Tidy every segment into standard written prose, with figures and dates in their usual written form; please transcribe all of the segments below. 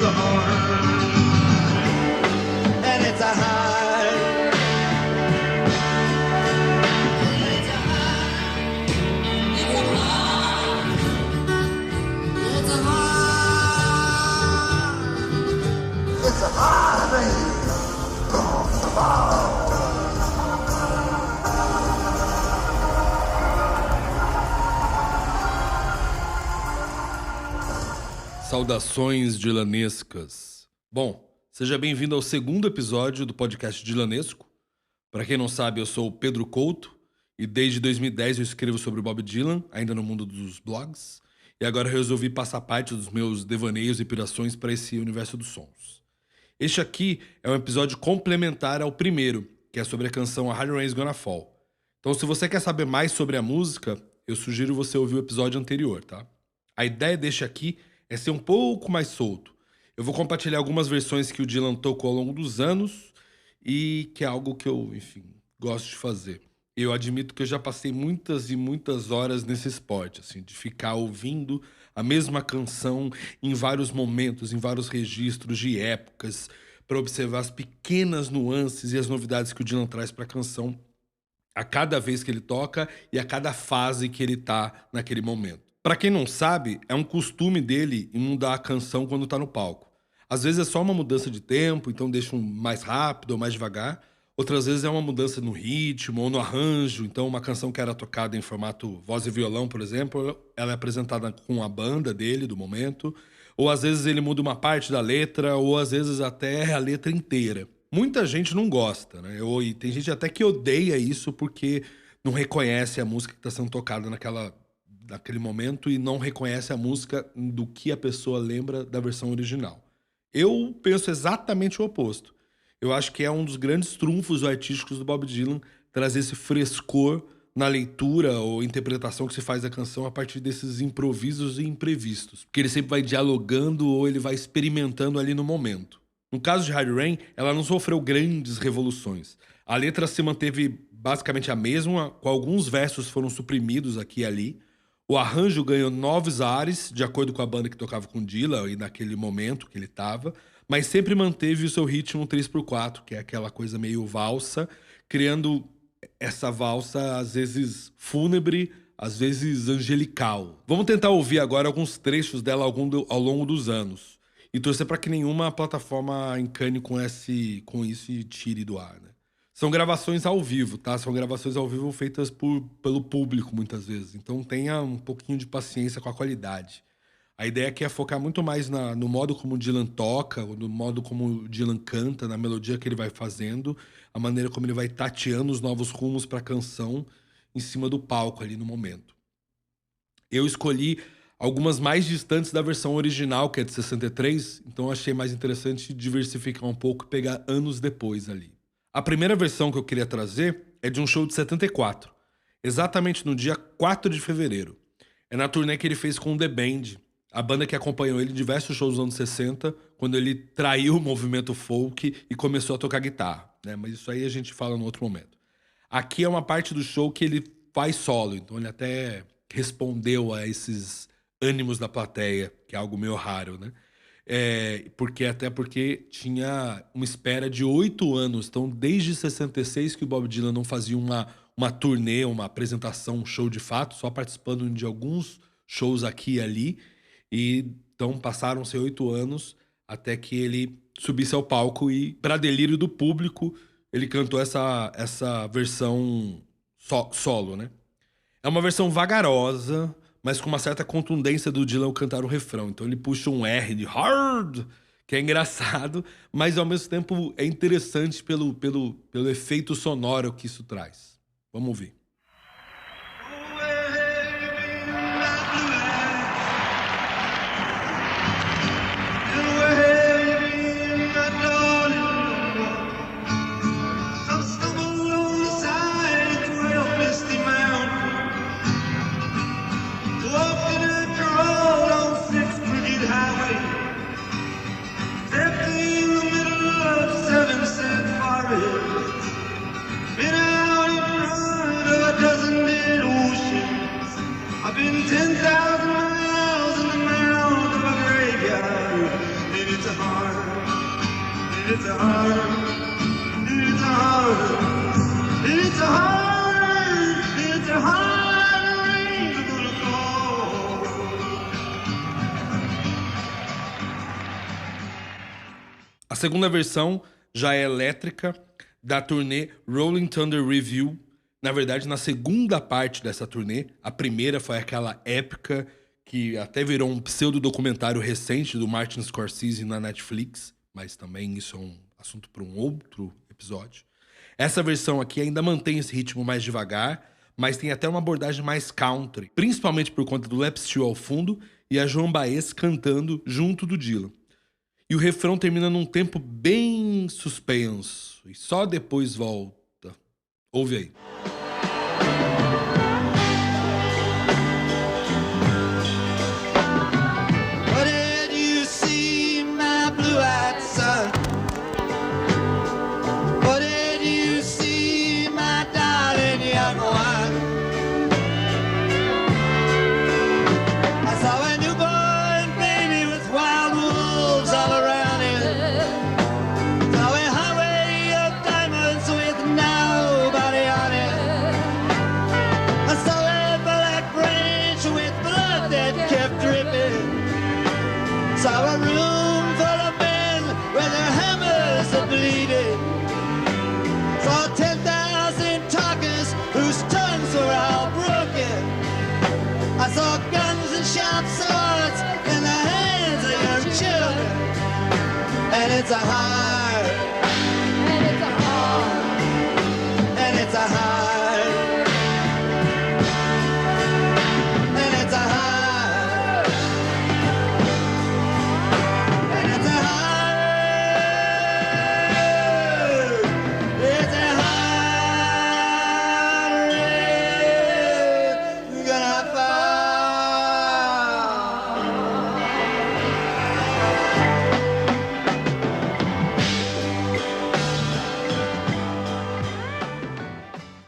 a horn, and it's a high. It's a high. It's a high. It's a high. It's a high, baby. Saudações dilanescas. Bom, seja bem-vindo ao segundo episódio do podcast Dilanesco. Para quem não sabe, eu sou o Pedro Couto e desde 2010 eu escrevo sobre o Bob Dylan, ainda no mundo dos blogs, e agora resolvi passar parte dos meus devaneios e pirações para esse universo dos sons. Este aqui é um episódio complementar ao primeiro, que é sobre a canção A Hard Rain's Gonna Fall. Então, se você quer saber mais sobre a música, eu sugiro você ouvir o episódio anterior, tá? A ideia deste aqui é ser um pouco mais solto. Eu vou compartilhar algumas versões que o Dylan tocou ao longo dos anos e que é algo que eu, enfim, gosto de fazer. Eu admito que eu já passei muitas e muitas horas nesse esporte, assim, de ficar ouvindo a mesma canção em vários momentos, em vários registros de épocas, para observar as pequenas nuances e as novidades que o Dylan traz para a canção a cada vez que ele toca e a cada fase que ele tá naquele momento. Pra quem não sabe, é um costume dele em mudar a canção quando tá no palco. Às vezes é só uma mudança de tempo, então deixa mais rápido ou mais devagar. Outras vezes é uma mudança no ritmo ou no arranjo. Então uma canção que era tocada em formato voz e violão, por exemplo, ela é apresentada com a banda dele do momento. Ou às vezes ele muda uma parte da letra, ou às vezes até a letra inteira. Muita gente não gosta, né? E tem gente até que odeia isso porque não reconhece a música que está sendo tocada naquele momento e não reconhece a música do que a pessoa lembra da versão original. Eu penso exatamente o oposto. Eu acho que é um dos grandes trunfos artísticos do Bob Dylan trazer esse frescor na leitura ou interpretação que se faz da canção a partir desses improvisos e imprevistos. Porque ele sempre vai dialogando ou ele vai experimentando ali no momento. No caso de Hard Rain, ela não sofreu grandes revoluções. A letra se manteve basicamente a mesma, com alguns versos foram suprimidos aqui e ali. O arranjo ganhou novos ares, de acordo com a banda que tocava com Dylan e naquele momento que ele estava, mas sempre manteve o seu ritmo 3x4, que é aquela coisa meio valsa, criando essa valsa às vezes fúnebre, às vezes angelical. Vamos tentar ouvir agora alguns trechos dela ao longo dos anos e torcer para que nenhuma plataforma encane com isso e tire do ar, né? São gravações ao vivo, tá? São gravações ao vivo feitas pelo público, muitas vezes. Então tenha um pouquinho de paciência com a qualidade. A ideia aqui é focar muito mais no modo como o Dylan toca, no modo como o Dylan canta, na melodia que ele vai fazendo, a maneira como ele vai tateando os novos rumos para a canção em cima do palco ali no momento. Eu escolhi algumas mais distantes da versão original, que é de 63, então eu achei mais interessante diversificar um pouco e pegar anos depois ali. A primeira versão que eu queria trazer é de um show de 74, exatamente no dia 4 de fevereiro. É na turnê que ele fez com o The Band, a banda que acompanhou ele em diversos shows dos anos 60, quando ele traiu o movimento folk e começou a tocar guitarra, né? Mas isso aí a gente fala no outro momento. Aqui é uma parte do show que ele faz solo, então ele até respondeu a esses ânimos da plateia, que é algo meio raro, né? Porque tinha uma espera de 8 anos. Então, desde 66 que o Bob Dylan não fazia uma turnê, uma apresentação, um show de fato, só participando de alguns shows aqui e ali. E então passaram-se 8 anos até que ele subisse ao palco e, para delírio do público, ele cantou essa versão solo, né? É uma versão vagarosa, mas com uma certa contundência do Dylan ao cantar o refrão. Então ele puxa um R de hard, que é engraçado, mas ao mesmo tempo é interessante pelo efeito sonoro que isso traz. Vamos ouvir. Been out in front of It's a heart. It's a heart. It's a heart. It's a heart. Gonna call. A segunda versão já é elétrica, da turnê Rolling Thunder Revue. Na verdade, na segunda parte dessa turnê, a primeira foi aquela épica que até virou um pseudo-documentário recente do Martin Scorsese na Netflix, mas também isso é um assunto para um outro episódio. Essa versão aqui ainda mantém esse ritmo mais devagar, mas tem até uma abordagem mais country, principalmente por conta do lap steel ao fundo e a Joan Baez cantando junto do Dylan. E o refrão termina num tempo bem suspenso e só depois volta. Ouve aí. What did you see, my blue-eyed son? What did you see, my darling young one? I saw a newborn baby with wild wolves all around it. Saw a highway of diamonds with nobody on it. I saw a black branch with blood that kept dripping. Saw a room full of men with their hammers that bleeded. Saw 10,000 talkers whose tongues were all broken. I saw guns and sharp swords in the hands of young children. And it's a heart. And it's a heart. And it's a heart. And it's a heart. And it's a heart. It's a heart. We're gonna fall.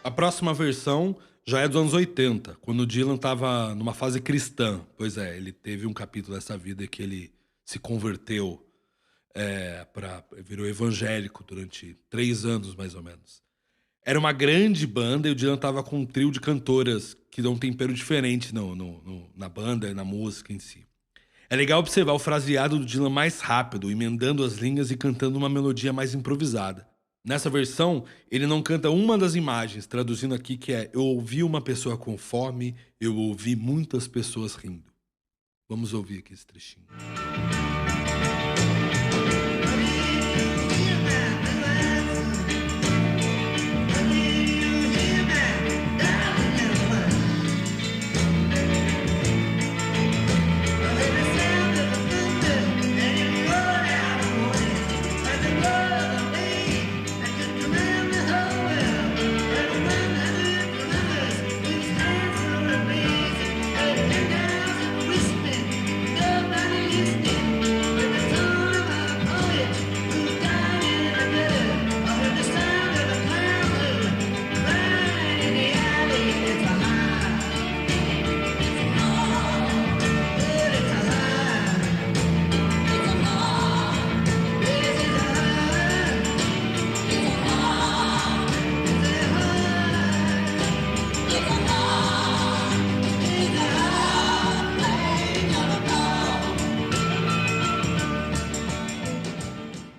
A próxima versão já é dos anos 80, quando o Dylan estava numa fase cristã. Pois é, ele teve um capítulo dessa vida que ele se converteu, virou evangélico durante 3 anos, mais ou menos. Era uma grande banda e o Dylan estava com um trio de cantoras que dão um tempero diferente na banda e na música em si. É legal observar o fraseado do Dylan mais rápido, emendando as linhas e cantando uma melodia mais improvisada. Nessa versão, ele não canta uma das imagens, traduzindo aqui que é: eu ouvi uma pessoa com fome, eu ouvi muitas pessoas rindo. Vamos ouvir aqui esse trechinho.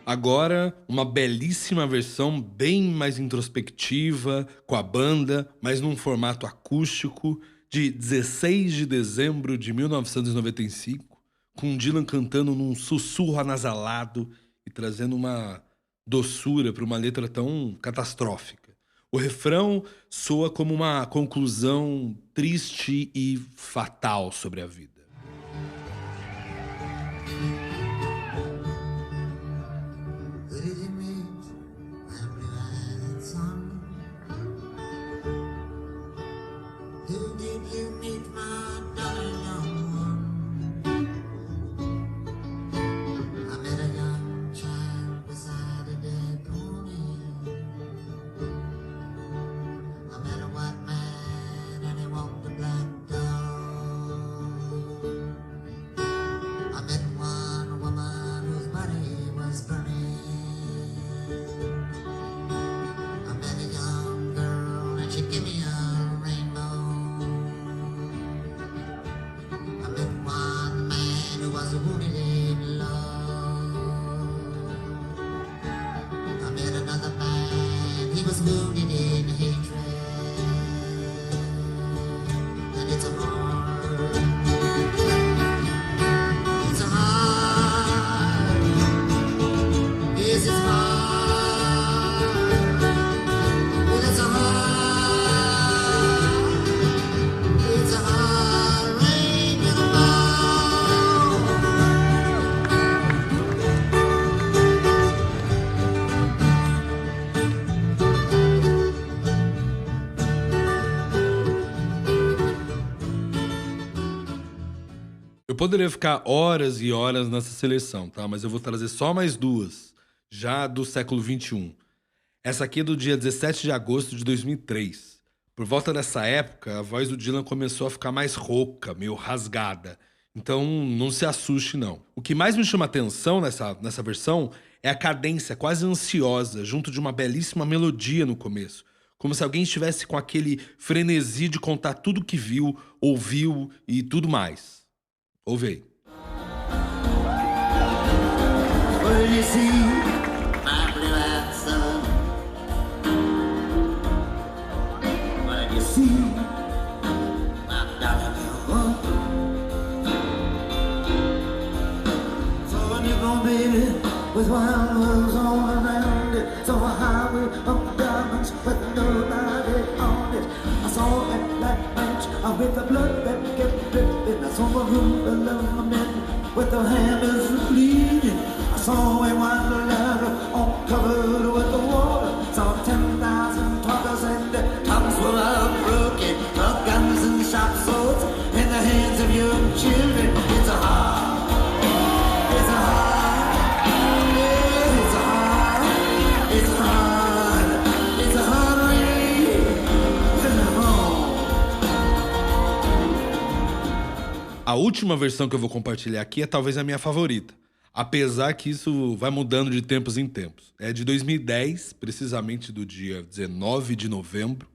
Agora, uma belíssima versão bem mais introspectiva, com a banda, mas num formato acústico, de 16 de dezembro de 1995, com Dylan cantando num sussurro anasalado e trazendo uma doçura para uma letra tão catastrófica. O refrão soa como uma conclusão triste e fatal sobre a vida. Who did you meet, my blue-eyed son? Who did you meet, my darling young one? I met a young child beside a dead pony. I met a white man and he walked a black dog. poderia ficar horas e horas nessa seleção, tá? Mas eu vou trazer só mais duas, já do século XXI. Essa aqui é do dia 17 de agosto de 2003. Por volta dessa época, a voz do Dylan começou a ficar mais rouca, meio rasgada. Então, não se assuste, não. O que mais me chama atenção nessa versão é a cadência quase ansiosa, junto de uma belíssima melodia no começo. Como se alguém estivesse com aquele frenesi de contar tudo que viu, ouviu e tudo mais. Ouve aí. With wild wolves all around it, so a highway of diamonds with nobody on it. I saw that black branch with the blood that kept dripping. I saw a room full of men with their hands bleeding. I saw a wild ladder all covered with the water. Saw 10,000 talkers and their tongues full of broken guns and sharp swords in the hands of young children. It's a hard, it's a hard. A última versão que eu vou compartilhar aqui é talvez a minha favorita, apesar que isso vai mudando de tempos em tempos. É de 2010, precisamente do dia 19 de novembro,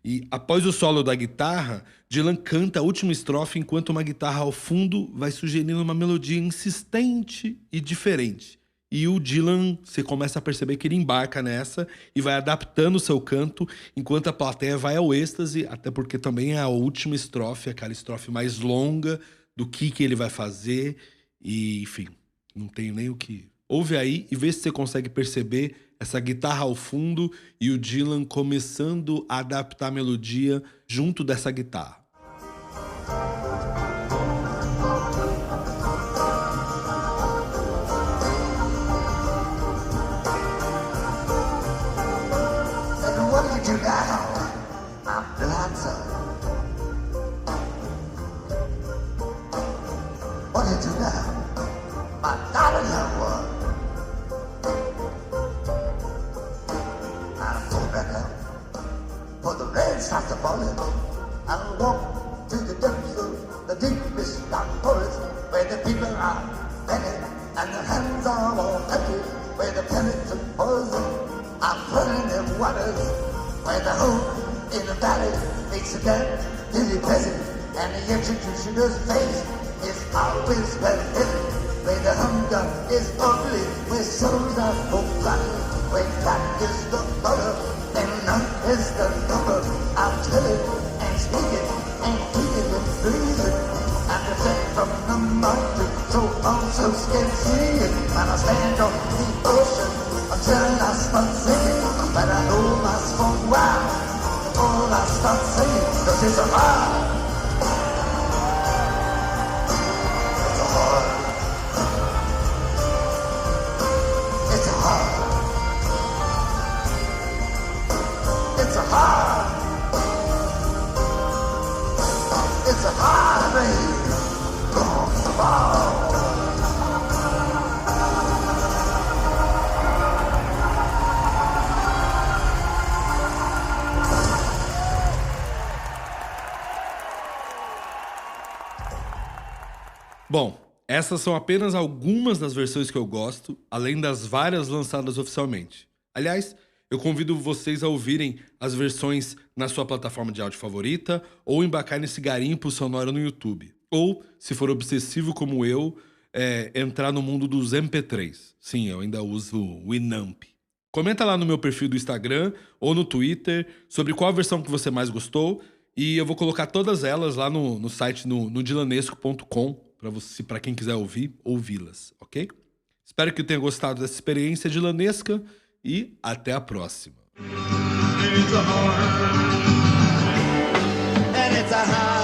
e após o solo da guitarra, Dylan canta a última estrofe enquanto uma guitarra ao fundo vai sugerindo uma melodia insistente e diferente. E o Dylan, você começa a perceber que ele embarca nessa e vai adaptando o seu canto enquanto a plateia vai ao êxtase, até porque também é a última estrofe, aquela estrofe mais longa do que ele vai fazer. E, enfim, não tenho nem o que... Ouve aí e vê se você consegue perceber essa guitarra ao fundo e o Dylan começando a adaptar a melodia junto dessa guitarra. What did you do? My darling young one. I go back up, for the rain starts to fall in. I walk to the depths of the deepest dark forest, where the people are many and their hands are all empty, where the pellets of poison are burning in waters, where the hope in the valley makes a dead, dizzy peasant, and the executioner's face is always well hidden, where the hunger is ugly, where souls are forgotten, where that is the mother, and none is the number. I'll tell it and speak it and tweak it and freeze it, and descend from the mountain, so also can see it. And I stand on the ocean until I start singing, but I know my song well before I start singing, 'cause it's a hard. It's a hard rain gonna fall. Bom, essas são apenas algumas das versões que eu gosto, além das várias lançadas oficialmente. Aliás, eu convido vocês a ouvirem as versões na sua plataforma de áudio favorita ou embarcar nesse garimpo sonoro no YouTube. Ou, se for obsessivo como eu, entrar no mundo dos MP3. Sim, eu ainda uso o Winamp. Comenta lá no meu perfil do Instagram ou no Twitter sobre qual versão que você mais gostou e eu vou colocar todas elas lá no site no dilanesco.com para quem quiser ouvi-las, ok? Espero que tenha gostado dessa experiência dilanesca e até a próxima. And it's a hard